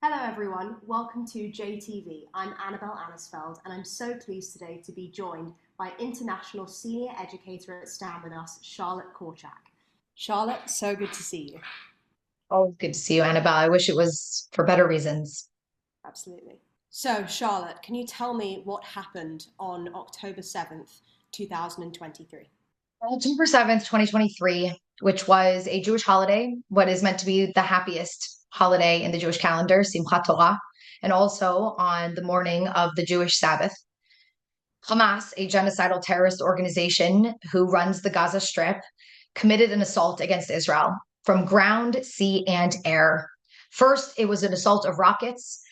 Hello everyone, welcome to JTV. I'm Annabel Anisfeld and I'm so pleased today to be joined by International Senior Educator at StandWithUs, Charlotte Korchak. Charlotte, so good to see you. Oh, good to see you, Annabelle. I wish it was for better reasons. Absolutely. So, Charlotte, can you tell me what happened on October 7th, 2023? October 7th, 2023, which was a Jewish holiday, what is meant to be the happiest holiday in the Jewish calendar, Simchat Torah, and also on the morning of the Jewish Sabbath. Hamas, a genocidal terrorist organization who runs the Gaza Strip, committed an assault against Israel from ground, sea, and air. First, it was an assault of rockets,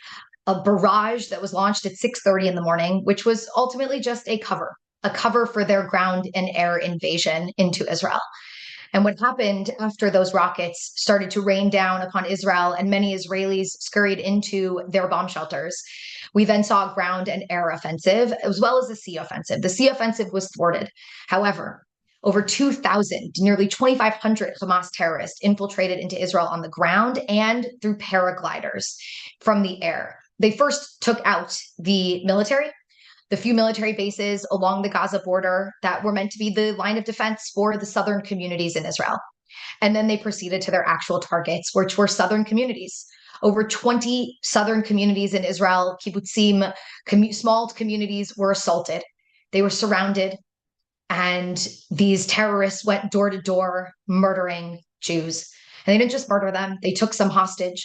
a barrage that was launched at 6:30 in the morning, which was ultimately just a cover for their ground and air invasion into Israel. And what happened after those rockets started to rain down upon Israel and many Israelis scurried into their bomb shelters, we then saw a ground and air offensive, as well as a sea offensive. The sea offensive was thwarted. However, over 2,000, nearly 2,500 Hamas terrorists infiltrated into Israel on the ground and through paragliders from the air. They first took out the few military bases along the Gaza border that were meant to be the line of defense for the southern communities in Israel. And then they proceeded to their actual targets, which were southern communities. Over 20 southern communities in Israel, kibbutzim, small communities, were assaulted. They were surrounded, and these terrorists went door to door murdering Jews. And they didn't just murder them, they took some hostage.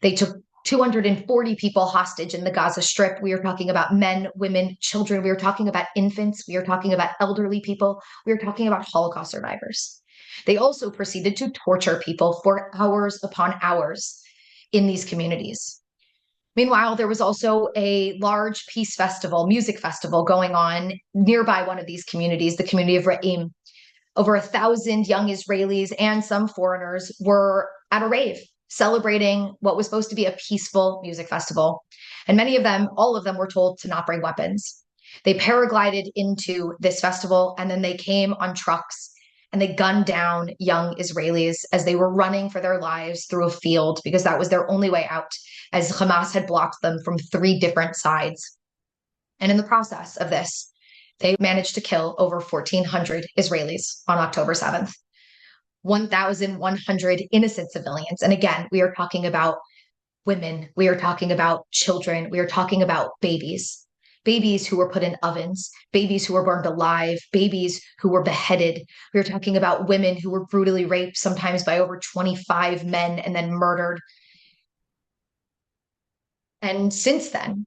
They took 240 people hostage in the Gaza Strip. We are talking about men, women, children. We are talking about infants. We are talking about elderly people. We are talking about Holocaust survivors. They also proceeded to torture people for hours upon hours in these communities. Meanwhile, there was also a large peace festival, music festival going on nearby one of these communities, the community of Re'im. Over 1,000 young Israelis and some foreigners were at a rave celebrating what was supposed to be a peaceful music festival. And many of them, all of them, were told to not bring weapons. They paraglided into this festival and then they came on trucks and they gunned down young Israelis as they were running for their lives through a field because that was their only way out, as Hamas had blocked them from 3 different sides. And in the process of this, they managed to kill over 1,400 Israelis on October 7th. 1,100 innocent civilians. And again, we are talking about women, we are talking about children, we are talking about babies who were put in ovens, babies who were burned alive, babies who were beheaded. We are talking about women who were brutally raped, sometimes by over 25 men, and then murdered. And since then,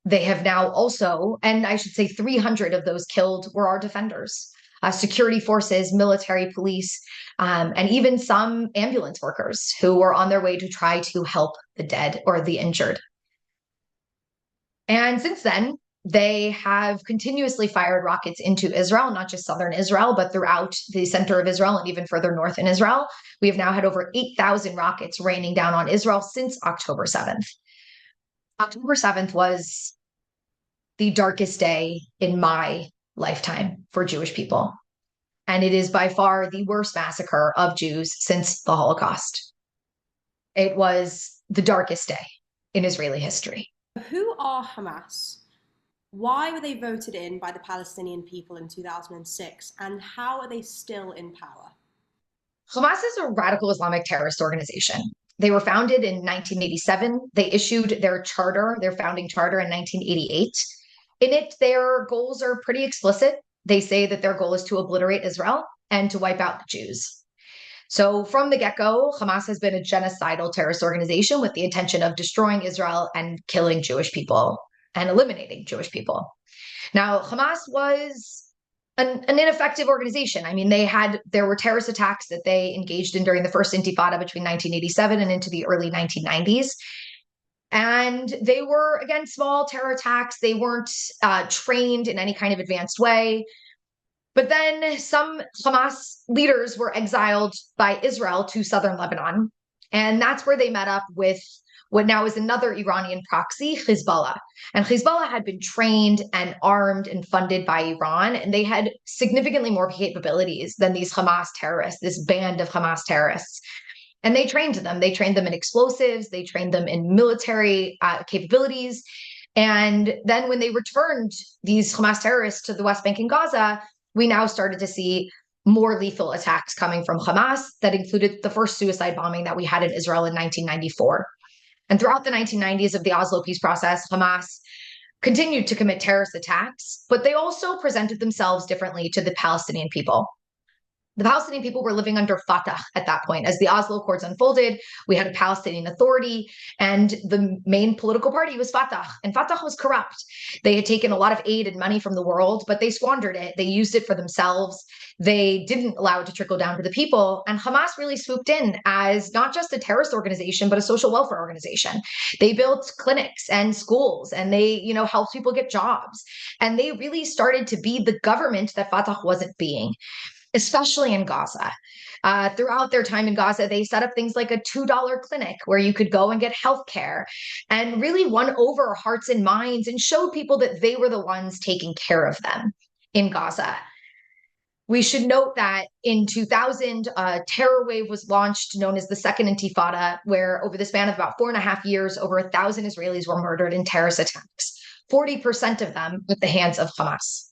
they have now also, and I should say 300 of those killed were our defenders, security forces, military, police, and even some ambulance workers who were on their way to try to help the dead or the injured. And since then, they have continuously fired rockets into Israel, not just southern Israel, but throughout the center of Israel and even further north in Israel. We have now had over 8,000 rockets raining down on Israel since October 7th. October 7th was the darkest day in my lifetime for Jewish people. And it is by far the worst massacre of Jews since the Holocaust. It was the darkest day in Israeli history. Who are Hamas? Why were they voted in by the Palestinian people in 2006? And how are they still in power? Hamas is a radical Islamic terrorist organization. They were founded in 1987. They issued their charter, their founding charter, in 1988. In it, their goals are pretty explicit. They say that their goal is to obliterate Israel and to wipe out the Jews. So from the get-go, Hamas has been a genocidal terrorist organization with the intention of destroying Israel and killing Jewish people and eliminating Jewish people. Now, Hamas was an ineffective organization. I mean, there were terrorist attacks that they engaged in during the first Intifada between 1987 and into the early 1990s. And they were, again, small terror attacks. They weren't trained in any kind of advanced way. But then some Hamas leaders were exiled by Israel to southern Lebanon. And that's where they met up with what now is another Iranian proxy, Hezbollah. And Hezbollah had been trained and armed and funded by Iran, and they had significantly more capabilities than these Hamas terrorists, this band of Hamas terrorists. And they trained them. They trained them in explosives. They trained them in military capabilities. And then when they returned these Hamas terrorists to the West Bank and Gaza, we now started to see more lethal attacks coming from Hamas that included the first suicide bombing that we had in Israel in 1994. And throughout the 1990s of the Oslo peace process, Hamas continued to commit terrorist attacks, but they also presented themselves differently to the Palestinian people. The Palestinian people were living under Fatah at that point. As the Oslo Accords unfolded, we had a Palestinian Authority, and the main political party was Fatah. And Fatah was corrupt. They had taken a lot of aid and money from the world, but they squandered it. They used it for themselves. They didn't allow it to trickle down to the people. And Hamas really swooped in as not just a terrorist organization, but a social welfare organization. They built clinics and schools, and they, helped people get jobs. And they really started to be the government that Fatah wasn't being, especially in Gaza. Throughout their time in Gaza, they set up things like a $2 clinic where you could go and get healthcare, and really won over hearts and minds and showed people that they were the ones taking care of them in Gaza. We should note that in 2000, a terror wave was launched known as the Second Intifada, where over the span of about 4.5 years, over 1,000 Israelis were murdered in terrorist attacks, 40% of them at the hands of Hamas.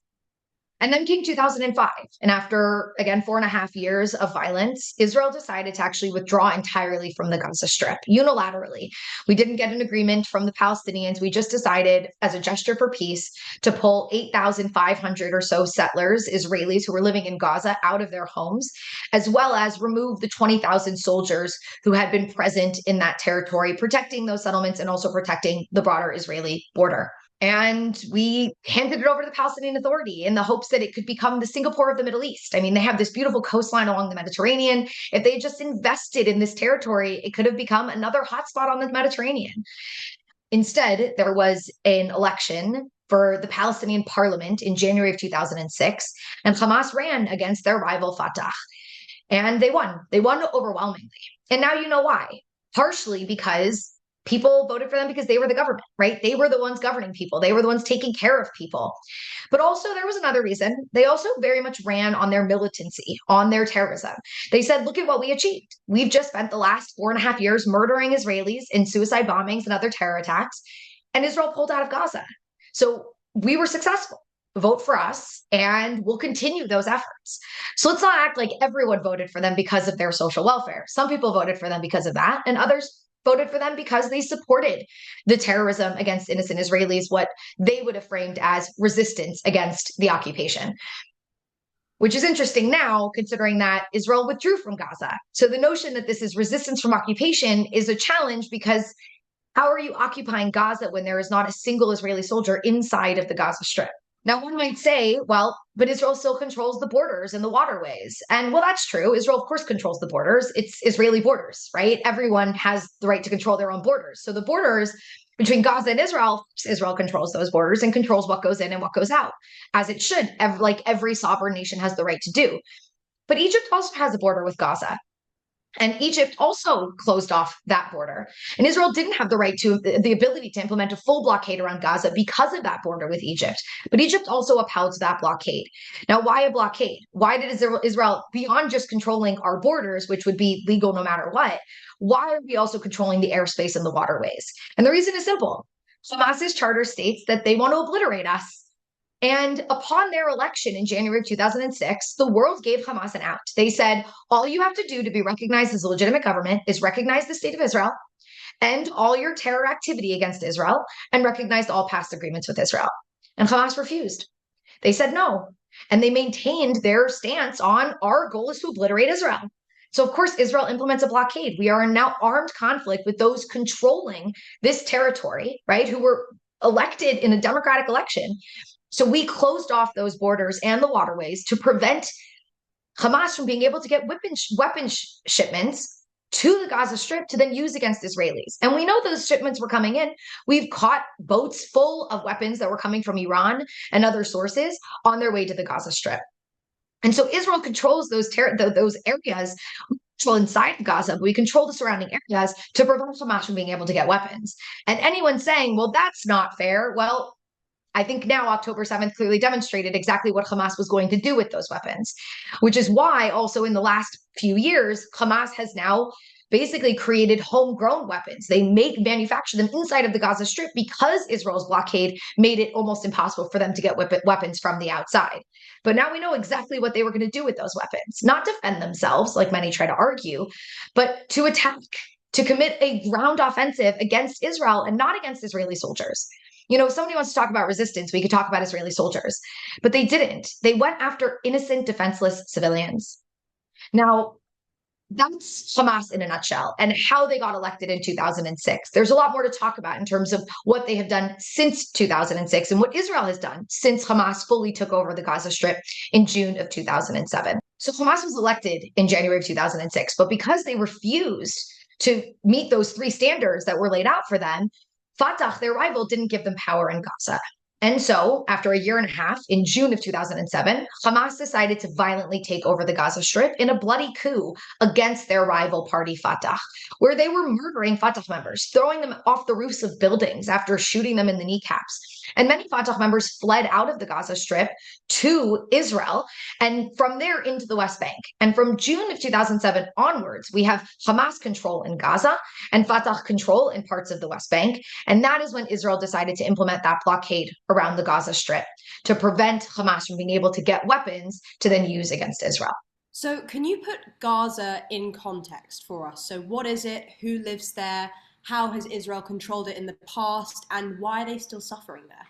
And then came 2005. And after, again, 4.5 years of violence, Israel decided to actually withdraw entirely from the Gaza Strip, unilaterally. We didn't get an agreement from the Palestinians. We just decided, as a gesture for peace, to pull 8,500 or so settlers, Israelis who were living in Gaza, out of their homes, as well as remove the 20,000 soldiers who had been present in that territory, protecting those settlements and also protecting the broader Israeli border. And we handed it over to the Palestinian Authority in the hopes that it could become the Singapore of the Middle East. I mean, they have this beautiful coastline along the Mediterranean. If they just invested in this territory, it could have become another hotspot on the Mediterranean. Instead, there was an election for the Palestinian parliament in January of 2006, and Hamas ran against their rival Fatah. And they won. They won overwhelmingly. And now you know why. Partially because people voted for them because they were the government, right? They were the ones governing people. They were the ones taking care of people. But also there was another reason. They also very much ran on their militancy, on their terrorism. They said, look at what we achieved. We've just spent the last 4.5 years murdering Israelis in suicide bombings and other terror attacks, and Israel pulled out of Gaza. So we were successful. Vote for us, and we'll continue those efforts. So let's not act like everyone voted for them because of their social welfare. Some people voted for them because of that, and others voted for them because they supported the terrorism against innocent Israelis, what they would have framed as resistance against the occupation. Which is interesting now, considering that Israel withdrew from Gaza. So the notion that this is resistance from occupation is a challenge, because how are you occupying Gaza when there is not a single Israeli soldier inside of the Gaza Strip? Now, one might say, well, but Israel still controls the borders and the waterways. And well, that's true. Israel, of course, controls the borders. It's Israeli borders, right? Everyone has the right to control their own borders. So the borders between Gaza and Israel controls those borders and controls what goes in and what goes out, as it should, like every sovereign nation has the right to do. But Egypt also has a border with Gaza. And Egypt also closed off that border. And Israel didn't have the ability to implement a full blockade around Gaza because of that border with Egypt. But Egypt also upheld that blockade. Now, why a blockade? Why did Israel, beyond just controlling our borders, which would be legal no matter what, why are we also controlling the airspace and the waterways? And the reason is simple. Hamas's charter states that they want to obliterate us. And upon their election in January of 2006, the world gave Hamas an out. They said, all you have to do to be recognized as a legitimate government is recognize the state of Israel, end all your terror activity against Israel, and recognized all past agreements with Israel. And Hamas refused. They said no. And they maintained their stance on our goal is to obliterate Israel. So, of course, Israel implements a blockade. We are in now armed conflict with those controlling this territory, right, who were elected in a democratic election. So we closed off those borders and the waterways to prevent Hamas from being able to get weapon shipments to the Gaza Strip to then use against Israelis. And we know those shipments were coming in. We've caught boats full of weapons that were coming from Iran and other sources on their way to the Gaza Strip. And so Israel controls those areas inside Gaza, but we control the surrounding areas to prevent Hamas from being able to get weapons. And anyone saying, well, that's not fair. Well, I think now October 7th clearly demonstrated exactly what Hamas was going to do with those weapons, which is why also in the last few years, Hamas has now basically created homegrown weapons. They manufacture them inside of the Gaza Strip because Israel's blockade made it almost impossible for them to get weapons from the outside. But now we know exactly what they were going to do with those weapons. Not defend themselves, like many try to argue, but to attack, to commit a ground offensive against Israel and not against Israeli soldiers. You know, if somebody wants to talk about resistance, we could talk about Israeli soldiers, but they didn't. They went after innocent, defenseless civilians. Now, that's Hamas in a nutshell and how they got elected in 2006. There's a lot more to talk about in terms of what they have done since 2006 and what Israel has done since Hamas fully took over the Gaza Strip in June of 2007. So Hamas was elected in January of 2006, but because they refused to meet those three standards that were laid out for them, Fatah, their rival, didn't give them power in Gaza. And so, after a year and a half, in June of 2007, Hamas decided to violently take over the Gaza Strip in a bloody coup against their rival party, Fatah, where they were murdering Fatah members, throwing them off the roofs of buildings after shooting them in the kneecaps. And many Fatah members fled out of the Gaza Strip to Israel and from there into the West Bank. And from June of 2007 onwards, we have Hamas control in Gaza and Fatah control in parts of the West Bank. And that is when Israel decided to implement that blockade around the Gaza Strip to prevent Hamas from being able to get weapons to then use against Israel. So can you put Gaza in context for us? So what is it? Who lives there? How has Israel controlled it in the past? And why are they still suffering there?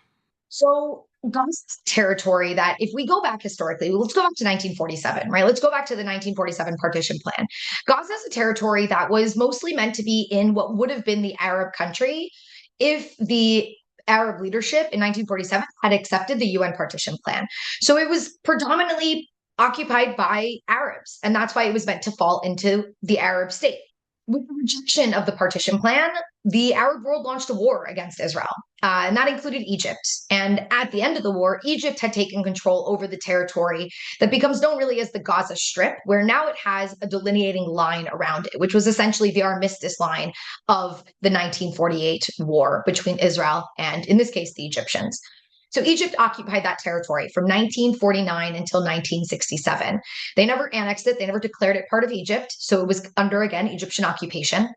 So Gaza's territory that, if we go back historically, let's go back to 1947, right? Let's go back to the 1947 partition plan. Gaza is a territory that was mostly meant to be in what would have been the Arab country if the Arab leadership in 1947 had accepted the UN partition plan. So it was predominantly occupied by Arabs, and that's why it was meant to fall into the Arab state. With the rejection of the partition plan, the Arab world launched a war against Israel, and that included Egypt. And at the end of the war, Egypt had taken control over the territory that becomes known really as the Gaza Strip, where now it has a delineating line around it, which was essentially the armistice line of the 1948 war between Israel and, in this case, the Egyptians. So Egypt occupied that territory from 1949 until 1967. They never annexed it. They never declared it part of Egypt. So it was under, again, Egyptian occupation.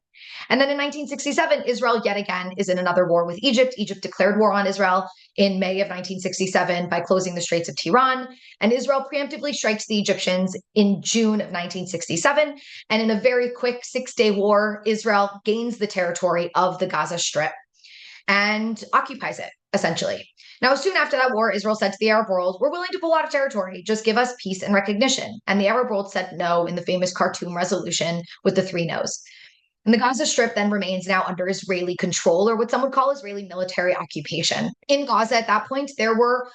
And then in 1967, Israel yet again is in another war with Egypt. Egypt declared war on Israel in May of 1967 by closing the Straits of Tiran. And Israel preemptively strikes the Egyptians in June of 1967. And in a very quick 6-day war, Israel gains the territory of the Gaza Strip and occupies it, essentially. Now, soon after that war, Israel said to the Arab world, we're willing to pull out of territory, just give us peace and recognition. And the Arab world said no in the famous Khartoum resolution with the 3 no's. And the Gaza Strip then remains now under Israeli control, or what some would call Israeli military occupation. In Gaza at that point, there were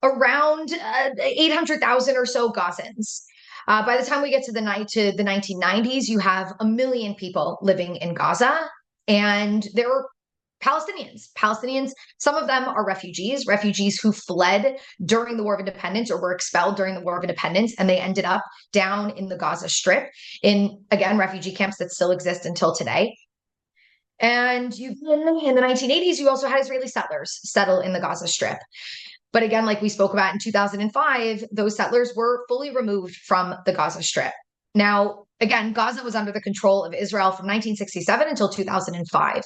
around 800,000 or so Gazans. By the time we get to the 1990s, you have 1 million people living in Gaza, and there were Palestinians, some of them are refugees who fled during the War of Independence or were expelled during the War of Independence, and they ended up down in the Gaza Strip in, again, refugee camps that still exist until today. And in the 1980s, you also had Israeli settlers settle in the Gaza Strip. But again, like we spoke about in 2005, those settlers were fully removed from the Gaza Strip. Now, again, Gaza was under the control of Israel from 1967 until 2005.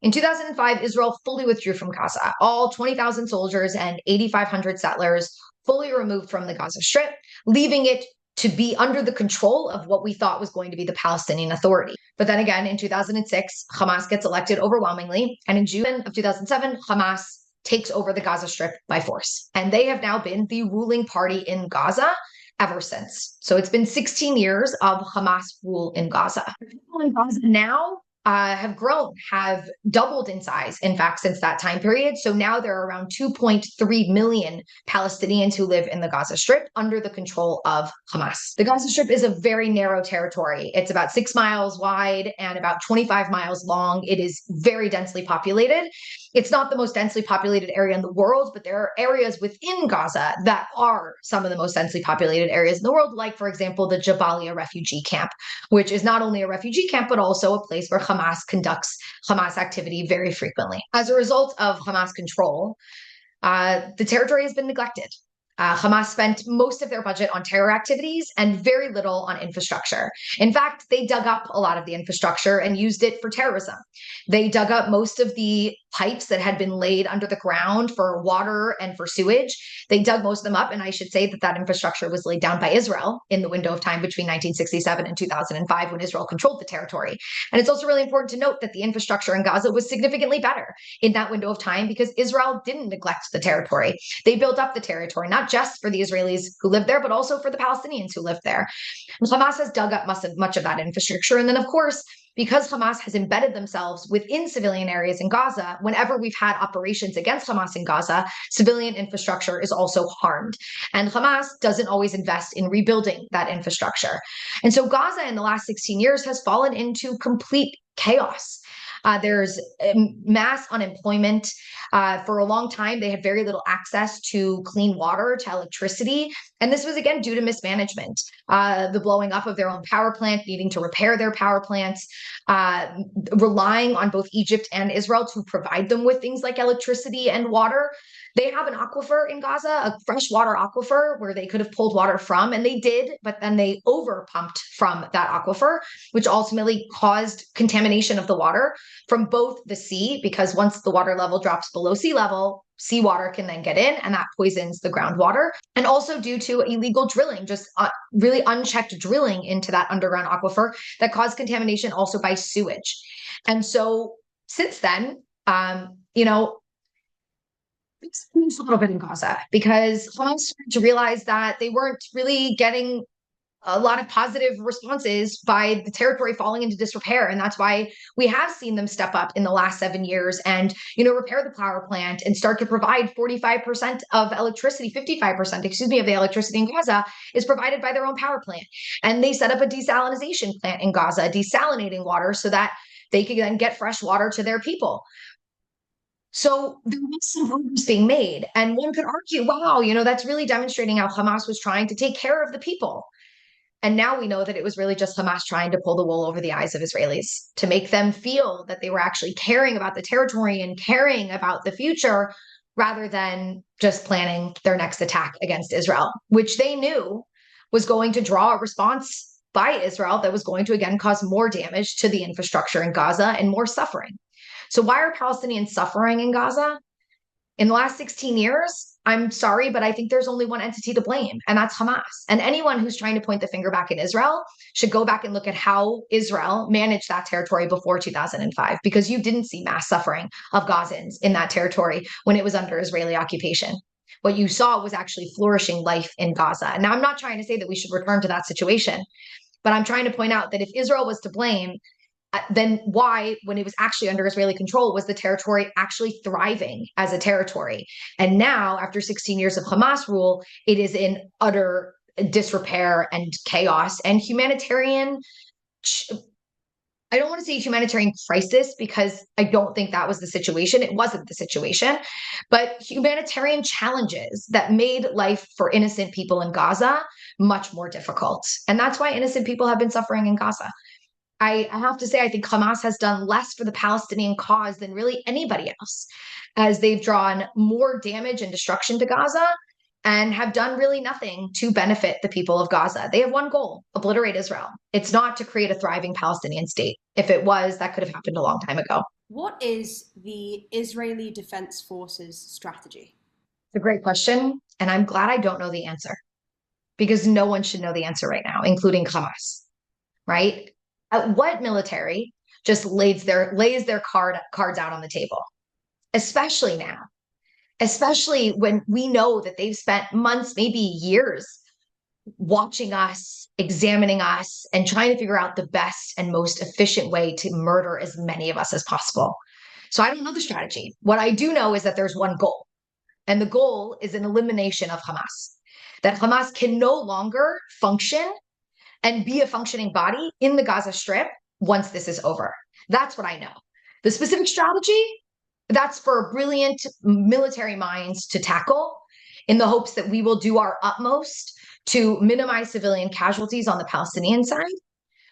In 2005, Israel fully withdrew from Gaza. All 20,000 soldiers and 8,500 settlers fully removed from the Gaza Strip, leaving it to be under the control of what we thought was going to be the Palestinian Authority. But then again, in 2006, Hamas gets elected overwhelmingly. And in June of 2007, Hamas takes over the Gaza Strip by force. And they have now been the ruling party in Gaza ever since. So it's been 16 years of Hamas rule in Gaza. People in Gaza now have grown, have doubled in size, in fact, since that time period. So now there are around 2.3 million Palestinians who live in the Gaza Strip under the control of Hamas. The Gaza Strip is a very narrow territory. It's about 6 miles wide and about 25 miles long. It is very densely populated. It's not the most densely populated area in the world, but there are areas within Gaza that are some of the most densely populated areas in the world, like, for example, the Jabalia refugee camp, which is not only a refugee camp, but also a place where Hamas conducts Hamas activity very frequently. As a result of Hamas control, the territory has been neglected. Hamas spent most of their budget on terror activities and very little on infrastructure. In fact, they dug up a lot of the infrastructure and used it for terrorism. They dug up most of the pipes that had been laid under the ground for water and for sewage. They dug most of them up, and I should say that that infrastructure was laid down by Israel in the window of time between 1967 and 2005 when Israel controlled the territory. And it's also really important to note that the infrastructure in Gaza was significantly better in that window of time because Israel didn't neglect the territory. They built up the territory, not just for the Israelis who lived there, but also for the Palestinians who lived there. And Hamas has dug up much of that infrastructure. And then, of course, because Hamas has embedded themselves within civilian areas in Gaza, whenever we've had operations against Hamas in Gaza, civilian infrastructure is also harmed. And Hamas doesn't always invest in rebuilding that infrastructure. And so Gaza in the last 16 years has fallen into complete chaos. There's mass unemployment. For a long time, they had very little access to clean water, to electricity. And this was, again, due to mismanagement, the blowing up of their own power plant, needing to repair their power plants, relying on both Egypt and Israel to provide them with things like electricity and water. They have an aquifer in Gaza, a freshwater aquifer where they could have pulled water from, and they did, but then they over pumped from that aquifer, which ultimately caused contamination of the water from both the sea, because once the water level drops below sea level, seawater can then get in and that poisons the groundwater, and also due to illegal drilling, just really unchecked drilling into that underground aquifer that caused contamination also by sewage. And so since then, it's changed a little bit in Gaza because Hamas started to realize that they weren't really getting a lot of positive responses by the territory falling into disrepair. And that's why we have seen them step up in the last 7 years and, repair the power plant and start to provide 45% of electricity, 55%, of the electricity in Gaza is provided by their own power plant. And they set up a desalination plant in Gaza, desalinating water so that they could then get fresh water to their people. So there was some progress being made. And one could argue, wow, that's really demonstrating how Hamas was trying to take care of the people. And now we know that it was really just Hamas trying to pull the wool over the eyes of Israelis to make them feel that they were actually caring about the territory and caring about the future rather than just planning their next attack against Israel, which they knew was going to draw a response by Israel that was going to, again, cause more damage to the infrastructure in Gaza and more suffering. So why are Palestinians suffering in Gaza? In the last 16 years, I'm sorry, but I think there's only one entity to blame, and that's Hamas. And anyone who's trying to point the finger back at Israel should go back and look at how Israel managed that territory before 2005, because you didn't see mass suffering of Gazans in that territory when it was under Israeli occupation. What you saw was actually flourishing life in Gaza. And now I'm not trying to say that we should return to that situation, but I'm trying to point out that if Israel was to blame, then why, when it was actually under Israeli control, was the territory actually thriving as a territory? And now, after 16 years of Hamas rule, it is in utter disrepair and chaos and humanitarian. I don't want to say humanitarian crisis because I don't think that was the situation. It wasn't the situation, but humanitarian challenges that made life for innocent people in Gaza much more difficult. And that's why innocent people have been suffering in Gaza. I have to say, I think Hamas has done less for the Palestinian cause than really anybody else, as they've drawn more damage and destruction to Gaza and have done really nothing to benefit the people of Gaza. They have one goal: obliterate Israel. It's not to create a thriving Palestinian state. If it was, that could have happened a long time ago. What is the Israeli Defense Forces strategy? It's a great question, and I'm glad I don't know the answer, because no one should know the answer right now, including Hamas, right? What military just lays their cards out on the table, especially now, especially when we know that they've spent months, maybe years, watching us, examining us, and trying to figure out the best and most efficient way to murder as many of us as possible. So I don't know the strategy. What I do know is that there's one goal, and the goal is an elimination of Hamas, that Hamas can no longer function and be a functioning body in the Gaza Strip once this is over. That's what I know. The specific strategy, that's for brilliant military minds to tackle in the hopes that we will do our utmost to minimize civilian casualties on the Palestinian side,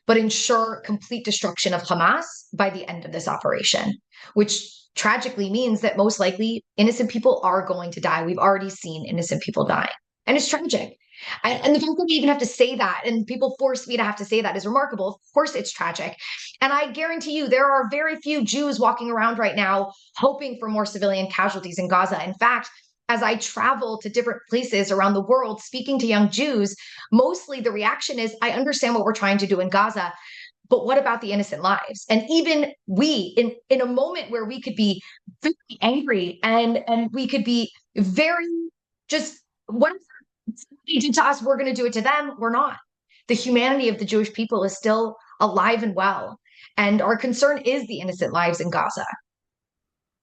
but ensure complete destruction of Hamas by the end of this operation, which tragically means that most likely innocent people are going to die. We've already seen innocent people die. And it's tragic. And the fact that we even have to say that, and people force me to have to say that, is remarkable. Of course, it's tragic. And I guarantee you, there are very few Jews walking around right now hoping for more civilian casualties in Gaza. In fact, as I travel to different places around the world speaking to young Jews, mostly the reaction is, I understand what we're trying to do in Gaza, but what about the innocent lives? And even we, in a moment where we could be very angry and we could be very just, what they did to us, we're going to do it to them. We're not. The humanity of the Jewish people is still alive and well. And our concern is the innocent lives in Gaza.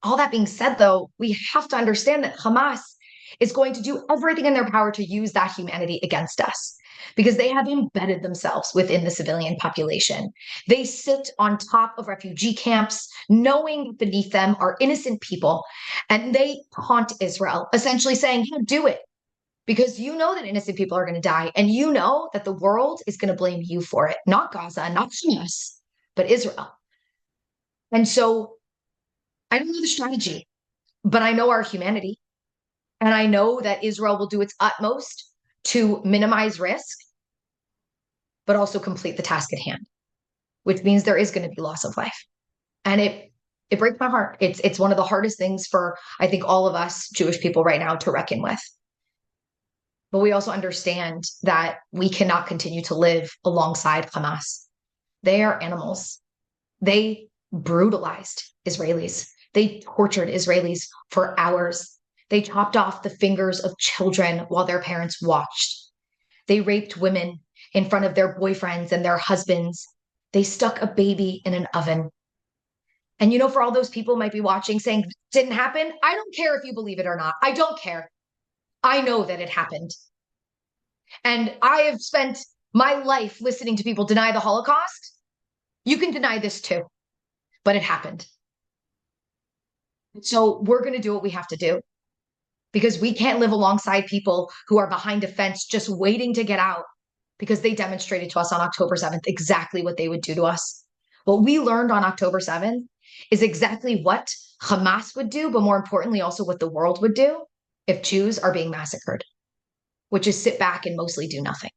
All that being said, though, we have to understand that Hamas is going to do everything in their power to use that humanity against us because they have embedded themselves within the civilian population. They sit on top of refugee camps, knowing beneath them are innocent people, and they taunt Israel, essentially saying, do it. Because you know that innocent people are going to die, and you know that the world is going to blame you for it, not Gaza, not Hamas, but Israel. And so I don't know the strategy, but I know our humanity. And I know that Israel will do its utmost to minimize risk, but also complete the task at hand, which means there is going to be loss of life. And it breaks my heart. It's one of the hardest things for, I think, all of us Jewish people right now to reckon with. But we also understand that we cannot continue to live alongside Hamas. They are animals. They brutalized Israelis. They tortured Israelis for hours. They chopped off the fingers of children while their parents watched. They raped women in front of their boyfriends and their husbands. They stuck a baby in an oven. And for all those people might be watching saying, didn't happen. I don't care if you believe it or not. I don't care. I know that it happened. And I have spent my life listening to people deny the Holocaust. You can deny this too, but it happened. So we're going to do what we have to do because we can't live alongside people who are behind a fence just waiting to get out because they demonstrated to us on October 7th exactly what they would do to us. What we learned on October 7th is exactly what Hamas would do, but more importantly, also what the world would do if Jews are being massacred, which is sit back and mostly do nothing.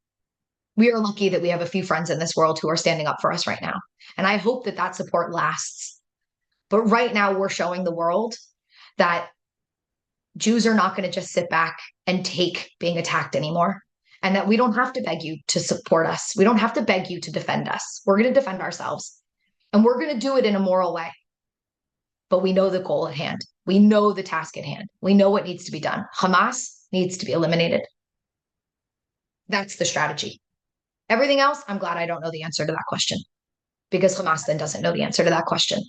We are lucky that we have a few friends in this world who are standing up for us right now. And I hope that that support lasts. But right now, we're showing the world that Jews are not going to just sit back and take being attacked anymore, and that we don't have to beg you to support us. We don't have to beg you to defend us. We're going to defend ourselves, and we're going to do it in a moral way. But we know the goal at hand. We know the task at hand. We know what needs to be done. Hamas needs to be eliminated. That's the strategy. Everything else, I'm glad I don't know the answer to that question, because Hamas then doesn't know the answer to that question.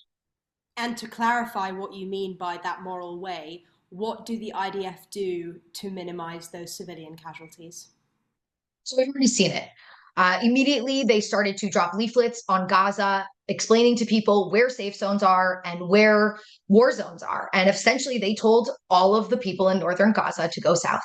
And to clarify what you mean by that moral way, what do the IDF do to minimize those civilian casualties? So we've already seen it. Immediately, they started to drop leaflets on Gaza, explaining to people where safe zones are and where war zones are. And essentially, they told all of the people in northern Gaza to go south.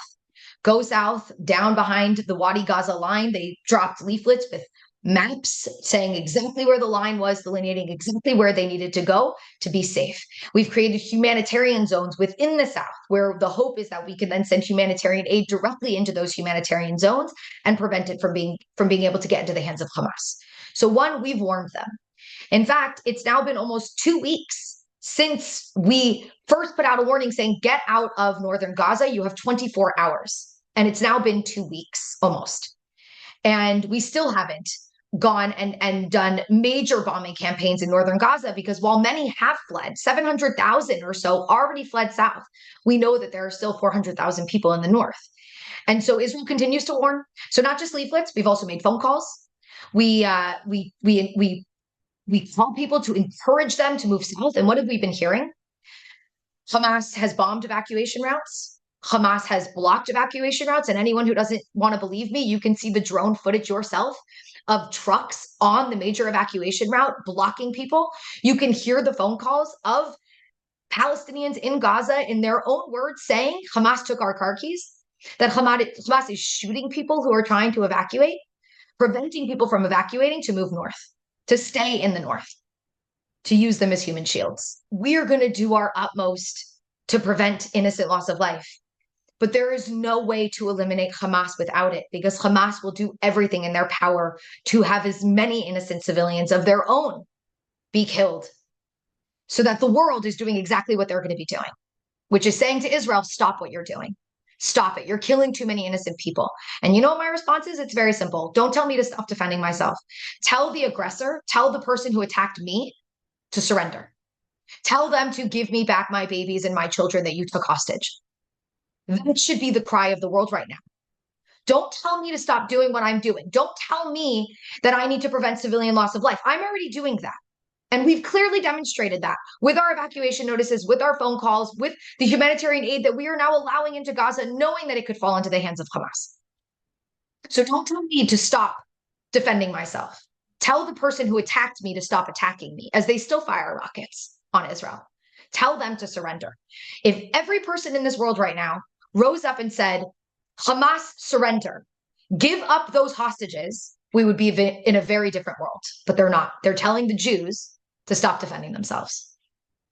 Go south, down behind the Wadi Gaza line. They dropped leaflets with maps saying exactly where the line was, delineating exactly where they needed to go to be safe. We've created humanitarian zones within the south, where the hope is that we can then send humanitarian aid directly into those humanitarian zones and prevent it from being able to get into the hands of Hamas. So one, we've warned them. In fact, it's now been almost 2 weeks since we first put out a warning saying, get out of northern Gaza. You have 24 hours. And it's now been 2 weeks almost. And we still haven't gone and done major bombing campaigns in northern Gaza, because while many have fled, 700,000 or so already fled south, we know that there are still 400,000 people in the north. And so Israel continues to warn. So not just leaflets, we've also made phone calls. We call people to encourage them to move south. And what have we been hearing? Hamas has bombed evacuation routes. Hamas has blocked evacuation routes. And anyone who doesn't want to believe me, you can see the drone footage yourself of trucks on the major evacuation route blocking people. You can hear the phone calls of Palestinians in Gaza in their own words saying, Hamas took our car keys, that Hamas is shooting people who are trying to evacuate, preventing people from evacuating to move north, to stay in the north, to use them as human shields. We are going to do our utmost to prevent innocent loss of life. But there is no way to eliminate Hamas without it, because Hamas will do everything in their power to have as many innocent civilians of their own be killed, so that the world is doing exactly what they're going to be doing, which is saying to Israel, stop what you're doing. Stop it. You're killing too many innocent people. And you know what my response is? It's very simple. Don't tell me to stop defending myself. Tell the aggressor, tell the person who attacked me to surrender. Tell them to give me back my babies and my children that you took hostage. That should be the cry of the world right now. Don't tell me to stop doing what I'm doing. Don't tell me that I need to prevent civilian loss of life. I'm already doing that. And we've clearly demonstrated that with our evacuation notices, with our phone calls, with the humanitarian aid that we are now allowing into Gaza, knowing that it could fall into the hands of Hamas. So don't tell me to stop defending myself. Tell the person who attacked me to stop attacking me, as they still fire rockets on Israel. Tell them to surrender. If every person in this world right now rose up and said, Hamas, surrender, give up those hostages, we would be in a very different world. But they're not. They're telling the Jews to stop defending themselves.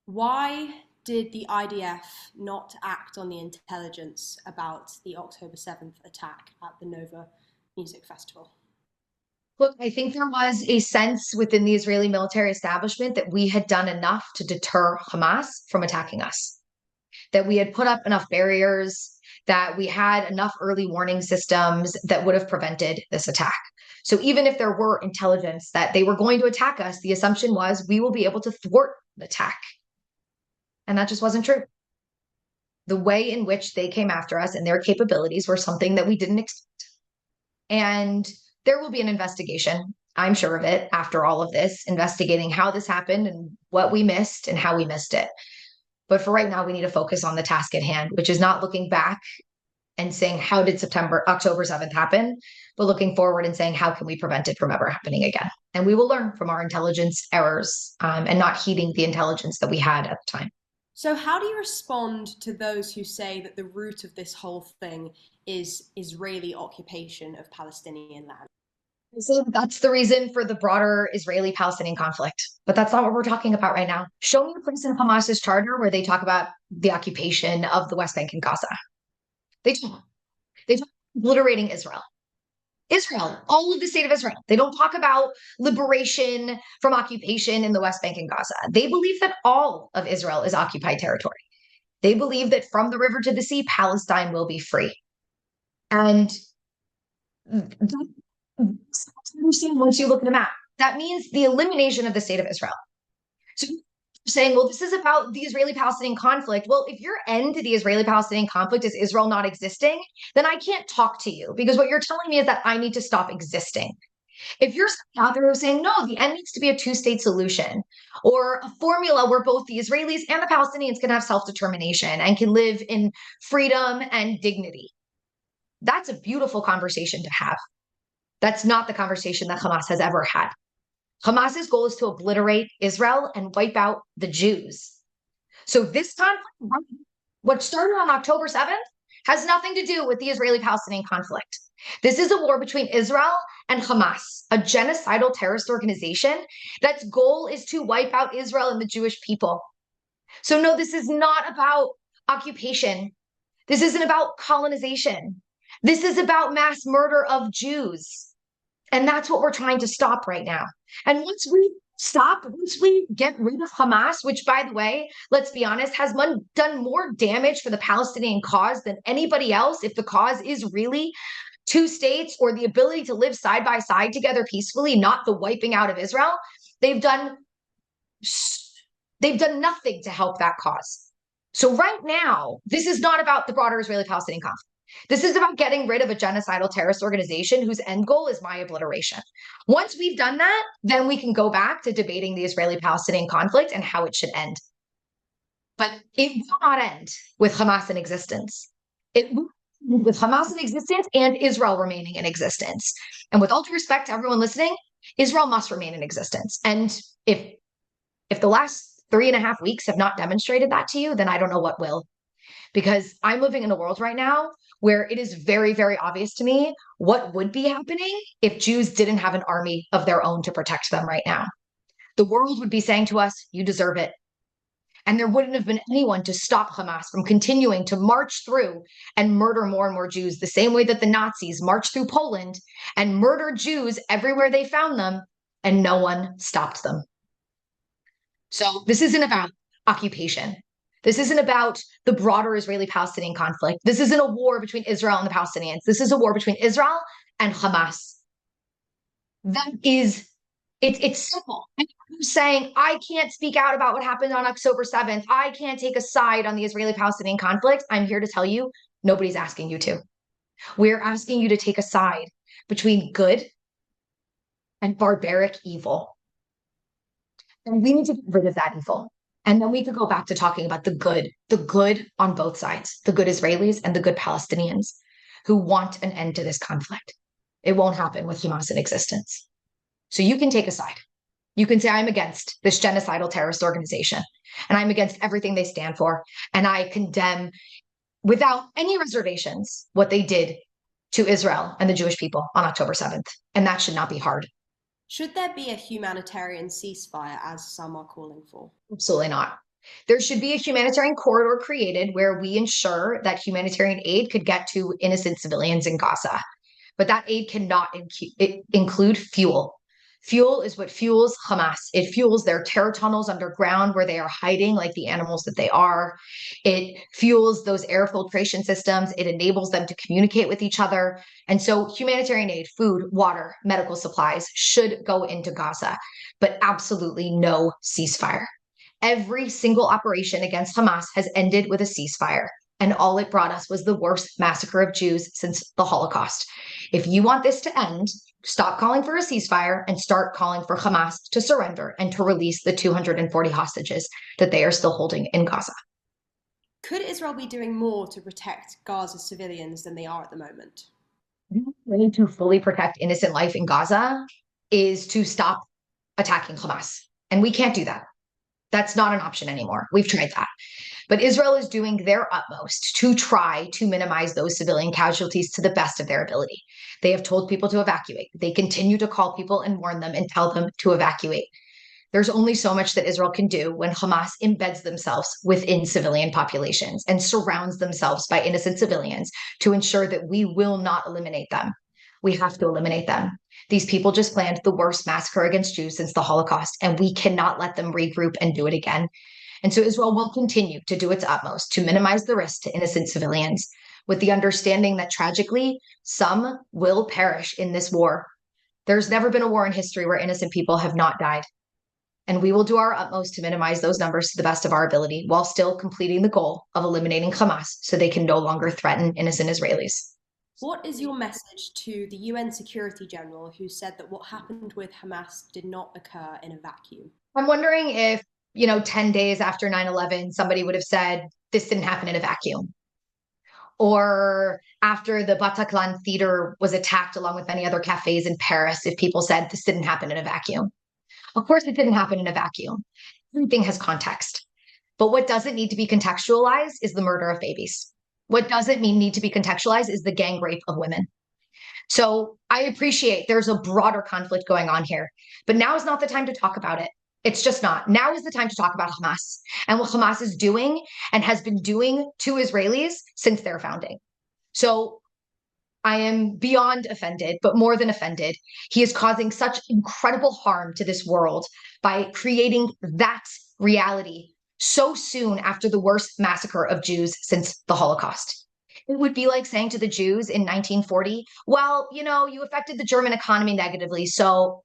Why did the IDF not act on the intelligence about the October 7th attack at the Nova Music Festival? Look, I think there was a sense within the Israeli military establishment that we had done enough to deter Hamas from attacking us, that we had put up enough barriers, that we had enough early warning systems that would have prevented this attack. So even if there were intelligence that they were going to attack us, the assumption was we will be able to thwart the attack. And that just wasn't true. The way in which they came after us and their capabilities were something that we didn't expect. And there will be an investigation, I'm sure of it, after all of this, investigating how this happened and what we missed and how we missed it. But for right now, we need to focus on the task at hand, which is not looking back and saying, how did October 7th happen? But looking forward and saying, how can we prevent it from ever happening again? And we will learn from our intelligence errors and not heeding the intelligence that we had at the time. So how do you respond to those who say that the root of this whole thing is Israeli occupation of Palestinian land? So that's the reason for the broader Israeli-Palestinian conflict. But that's not what we're talking about right now. Show me a place in Hamas's charter where they talk about the occupation of the West Bank and Gaza. They talk obliterating Israel. Israel, all of the state of Israel. They don't talk about liberation from occupation in the West Bank and Gaza. They believe that all of Israel is occupied territory. They believe that from the river to the sea, Palestine will be free. And understand once you look at the map, that means the elimination of the state of Israel. So saying, well, this is about the Israeli-Palestinian conflict. Well, if your end to the Israeli-Palestinian conflict is Israel not existing, then I can't talk to you, because what you're telling me is that I need to stop existing. If you're out there saying, no, the end needs to be a two-state solution, or a formula where both the Israelis and the Palestinians can have self-determination and can live in freedom and dignity, that's a beautiful conversation to have. That's not the conversation that Hamas has ever had. Hamas's goal is to obliterate Israel and wipe out the Jews. So this conflict, what started on October 7th, has nothing to do with the Israeli-Palestinian conflict. This is a war between Israel and Hamas, a genocidal terrorist organization that's goal is to wipe out Israel and the Jewish people. So no, this is not about occupation. This isn't about colonization. This is about mass murder of Jews. And that's what we're trying to stop right now. And once we get rid of Hamas, which, by the way, let's be honest, has done more damage for the Palestinian cause than anybody else, if the cause is really two states or the ability to live side by side together peacefully, not the wiping out of Israel, they've done nothing to help that cause. So right now, this is not about the broader Israeli-Palestinian conflict. This is about getting rid of a genocidal terrorist organization whose end goal is my obliteration. Once we've done that, then we can go back to debating the Israeli-Palestinian conflict and how it should end. But it will not end with Hamas in existence. It will end with Hamas in existence and Israel remaining in existence. And with all due respect to everyone listening, Israel must remain in existence. And if the last 3.5 weeks have not demonstrated that to you, then I don't know what will. Because I'm living in a world right now where it is very, very obvious to me what would be happening if Jews didn't have an army of their own to protect them right now. The world would be saying to us, you deserve it. And there wouldn't have been anyone to stop Hamas from continuing to march through and murder more and more Jews, the same way that the Nazis marched through Poland and murdered Jews everywhere they found them, and no one stopped them. So this isn't about occupation. This isn't about the broader Israeli-Palestinian conflict. This isn't a war between Israel and the Palestinians. This is a war between Israel and Hamas. It's simple. Saying, I can't speak out about what happened on October 7th. I can't take a side on the Israeli-Palestinian conflict. I'm here to tell you, nobody's asking you to. We're asking you to take a side between good and barbaric evil. And we need to get rid of that evil. And then we could go back to talking about the good on both sides, the good Israelis and the good Palestinians who want an end to this conflict. It won't happen with Hamas in existence. So you can take a side. You can say, I'm against this genocidal terrorist organization, and I'm against everything they stand for. And I condemn without any reservations what they did to Israel and the Jewish people on October 7th. And that should not be hard. Should there be a humanitarian ceasefire, as some are calling for? Absolutely not. There should be a humanitarian corridor created where we ensure that humanitarian aid could get to innocent civilians in Gaza. But that aid cannot include fuel. Fuel is what fuels Hamas. It fuels their terror tunnels underground where they are hiding like the animals that they are. It fuels those air filtration systems. It enables them to communicate with each other. And so humanitarian aid, food, water, medical supplies should go into Gaza, but absolutely no ceasefire. Every single operation against Hamas has ended with a ceasefire. And all it brought us was the worst massacre of Jews since the Holocaust. If you want this to end, stop calling for a ceasefire and start calling for Hamas to surrender and to release the 240 hostages that they are still holding in Gaza. Could Israel be doing more to protect Gaza civilians than they are at the moment? The way to fully protect innocent life in Gaza is to stop attacking Hamas. And we can't do that. That's not an option anymore. We've tried that. But Israel is doing their utmost to try to minimize those civilian casualties to the best of their ability. They have told people to evacuate. They continue to call people and warn them and tell them to evacuate. There's only so much that Israel can do when Hamas embeds themselves within civilian populations and surrounds themselves by innocent civilians to ensure that we will not eliminate them. We have to eliminate them. These people just planned the worst massacre against Jews since the Holocaust, and we cannot let them regroup and do it again. And so Israel will continue to do its utmost to minimize the risk to innocent civilians, with the understanding that tragically, some will perish in this war. There's never been a war in history where innocent people have not died. And we will do our utmost to minimize those numbers to the best of our ability while still completing the goal of eliminating Hamas so they can no longer threaten innocent Israelis. What is your message to the UN Security General who said that what happened with Hamas did not occur in a vacuum? I'm wondering if 10 days after 9/11, somebody would have said, this didn't happen in a vacuum. Or after the Bataclan Theater was attacked along with many other cafes in Paris, if people said, this didn't happen in a vacuum. Of course, it didn't happen in a vacuum. Everything has context. But what doesn't need to be contextualized is the murder of babies. What doesn't need to be contextualized is the gang rape of women. So I appreciate there's a broader conflict going on here, but now is not the time to talk about it. It's just not. Now is the time to talk about Hamas and what Hamas is doing and has been doing to Israelis since their founding. So I am beyond offended, but more than offended. He is causing such incredible harm to this world by creating that reality so soon after the worst massacre of Jews since the Holocaust. It would be like saying to the Jews in 1940, well, you affected the German economy negatively, so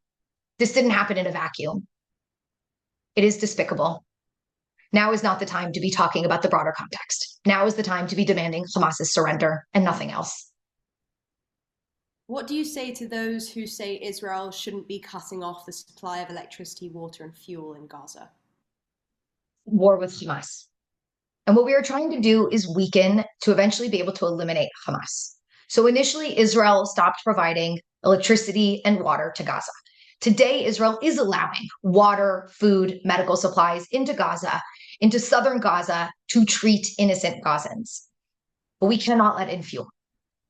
this didn't happen in a vacuum. It is despicable. Now is not the time to be talking about the broader context. Now is the time to be demanding Hamas's surrender and nothing else. What do you say to those who say Israel shouldn't be cutting off the supply of electricity, water, and fuel in Gaza? War with Hamas. And what we are trying to do is weaken to eventually be able to eliminate Hamas. So initially, Israel stopped providing electricity and water to Gaza. Today, Israel is allowing water, food, medical supplies into Gaza, into southern Gaza to treat innocent Gazans. But we cannot let in fuel.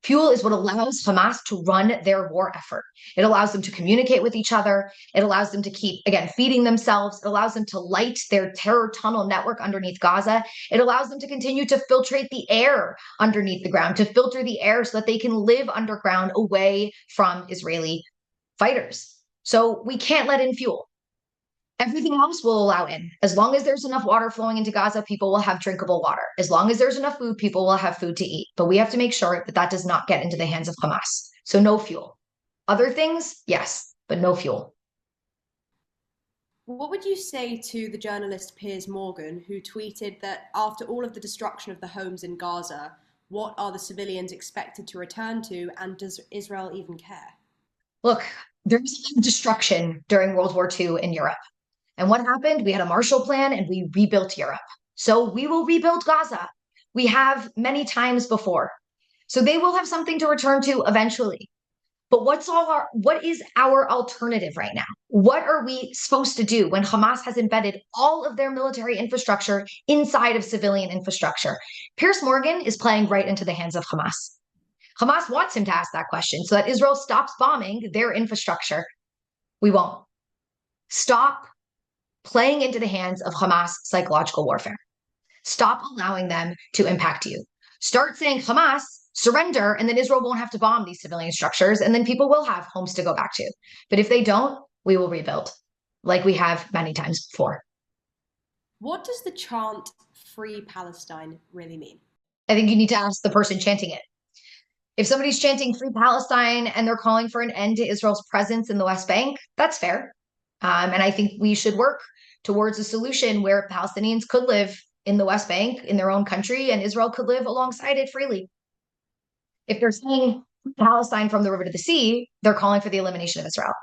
Fuel is what allows Hamas to run their war effort. It allows them to communicate with each other. It allows them to keep, again, feeding themselves. It allows them to light their terror tunnel network underneath Gaza. It allows them to continue to filtrate the air underneath the ground, to filter the air so that they can live underground away from Israeli fighters. So we can't let in fuel. Everything else will allow in. As long as there's enough water flowing into Gaza, people will have drinkable water. As long as there's enough food, people will have food to eat. But we have to make sure that that does not get into the hands of Hamas. So no fuel. Other things, yes, but no fuel. What would you say to the journalist Piers Morgan, who tweeted that after all of the destruction of the homes in Gaza, what are the civilians expected to return to, and does Israel even care? Look, there was a lot of destruction during World War II in Europe. And what happened? We had a Marshall Plan and we rebuilt Europe. So we will rebuild Gaza. We have many times before. So they will have something to return to eventually. But what is our alternative right now? What are we supposed to do when Hamas has embedded all of their military infrastructure inside of civilian infrastructure? Piers Morgan is playing right into the hands of Hamas. Hamas wants him to ask that question so that Israel stops bombing their infrastructure. We won't. Stop playing into the hands of Hamas psychological warfare. Stop allowing them to impact you. Start saying, Hamas, surrender, and then Israel won't have to bomb these civilian structures, and then people will have homes to go back to. But if they don't, we will rebuild, like we have many times before. What does the chant Free Palestine really mean? I think you need to ask the person chanting it. If somebody's chanting Free Palestine and they're calling for an end to Israel's presence in the West Bank, that's fair. And I think we should work towards a solution where Palestinians could live in the West Bank in their own country and Israel could live alongside it freely. If they're saying Palestine from the river to the sea, they're calling for the elimination of Israel.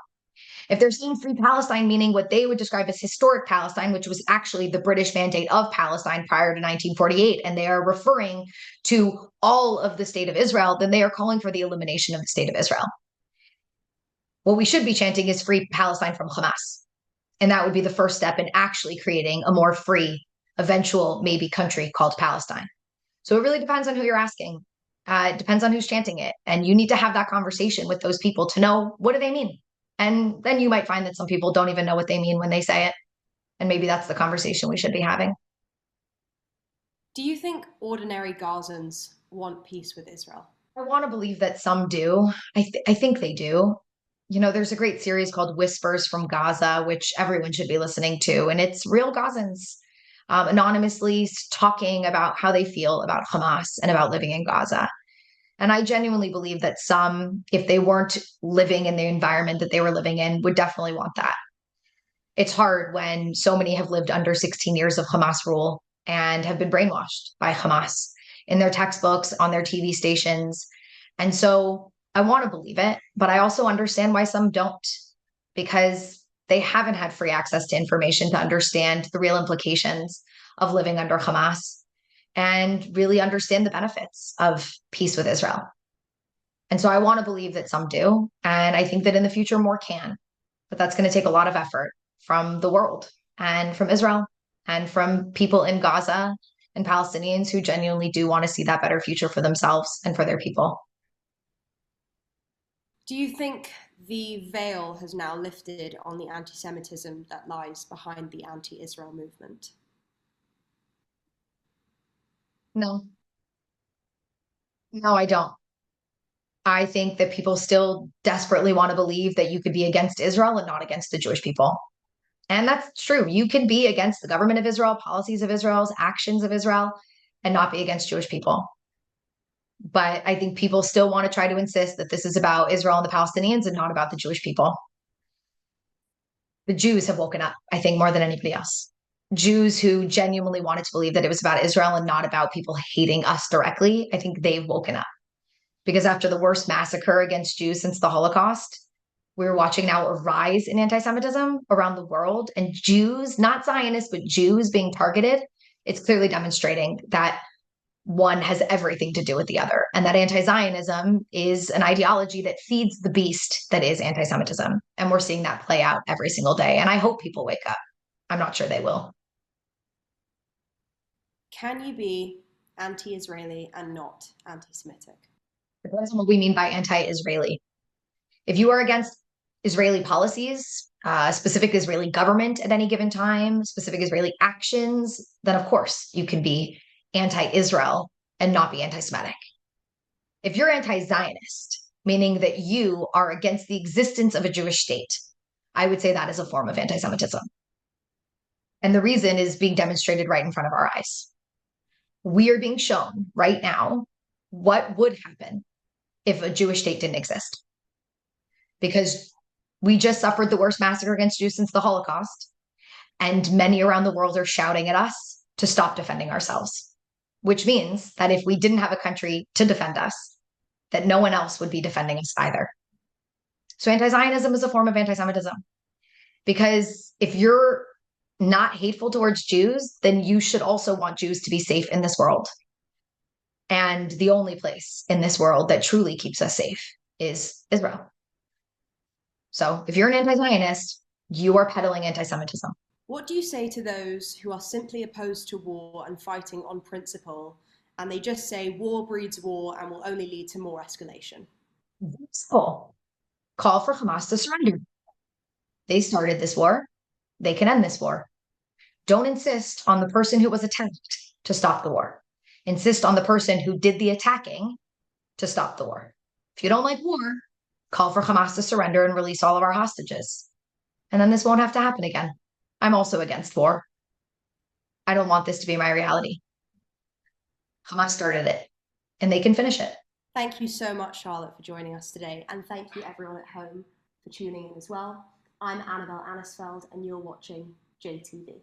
If they're saying Free Palestine, meaning what they would describe as historic Palestine, which was actually the British mandate of Palestine prior to 1948, and they are referring to all of the state of Israel, then they are calling for the elimination of the state of Israel. What we should be chanting is Free Palestine from Hamas. And that would be the first step in actually creating a more free, eventual, maybe country called Palestine. So it really depends on who you're asking. It depends on who's chanting it. And you need to have that conversation with those people to know, what do they mean? And then you might find that some people don't even know what they mean when they say it. And maybe that's the conversation we should be having. Do you think ordinary Gazans want peace with Israel? I want to believe that some do. I think they do. You know, there's a great series called Whispers from Gaza, which everyone should be listening to. And it's real Gazans anonymously talking about how they feel about Hamas and about living in Gaza. And I genuinely believe that some, if they weren't living in the environment that they were living in, would definitely want that. It's hard when so many have lived under 16 years of Hamas rule and have been brainwashed by Hamas in their textbooks, on their TV stations. And so I want to believe it, but I also understand why some don't, because they haven't had free access to information to understand the real implications of living under Hamas and really understand the benefits of peace with Israel. And so I want to believe that some do. And I think that in the future, more can. But that's going to take a lot of effort from the world and from Israel and from people in Gaza and Palestinians who genuinely do want to see that better future for themselves and for their people. Do you think the veil has now lifted on the anti-Semitism that lies behind the anti-Israel movement? No, no, I don't. I think that people still desperately want to believe that you could be against Israel and not against the Jewish people. And that's true. You can be against the government of Israel, policies of Israel's actions of Israel, and not be against Jewish people. But I think people still want to try to insist that this is about Israel and the Palestinians and not about the Jewish people. The Jews have woken up, I think, more than anybody else. Jews who genuinely wanted to believe that it was about Israel and not about people hating us directly, I think they've woken up. Because after the worst massacre against Jews since the Holocaust, we're watching now a rise in anti-Semitism around the world, and Jews, not Zionists, but Jews being targeted. It's clearly demonstrating that one has everything to do with the other, and that anti-Zionism is an ideology that feeds the beast that is anti-Semitism. And we're seeing that play out every single day. And I hope people wake up. I'm not sure they will. Can you be anti-Israeli and not anti-Semitic? Depends on what we mean by anti-Israeli. If you are against Israeli policies, specific Israeli government at any given time, specific Israeli actions, then of course you can be anti-Israel and not be anti-Semitic. If you're anti-Zionist, meaning that you are against the existence of a Jewish state, I would say that is a form of anti-Semitism. And the reason is being demonstrated right in front of our eyes. We are being shown right now what would happen if a Jewish state didn't exist. Because we just suffered the worst massacre against Jews since the Holocaust, and many around the world are shouting at us to stop defending ourselves, which means that if we didn't have a country to defend us, that no one else would be defending us either. So anti-Zionism is a form of anti-Semitism, because if you're not hateful towards Jews, then you should also want Jews to be safe in this world. And the only place in this world that truly keeps us safe is Israel. So if you're an anti-Zionist, you are peddling anti-Semitism. What do you say to those who are simply opposed to war and fighting on principle, and they just say war breeds war and will only lead to more escalation? Simple. Call for Hamas to surrender. They started this war. They can end this war. Don't insist on the person who was attacked to stop the war. Insist on the person who did the attacking to stop the war. If you don't like war, call for Hamas to surrender and release all of our hostages. And then this won't have to happen again. I'm also against war. I don't want this to be my reality. Hamas started it, and they can finish it. Thank you so much, Charlotte, for joining us today. And thank you, everyone at home, for tuning in as well. I'm Annabel Anisfeld, and you're watching JTV.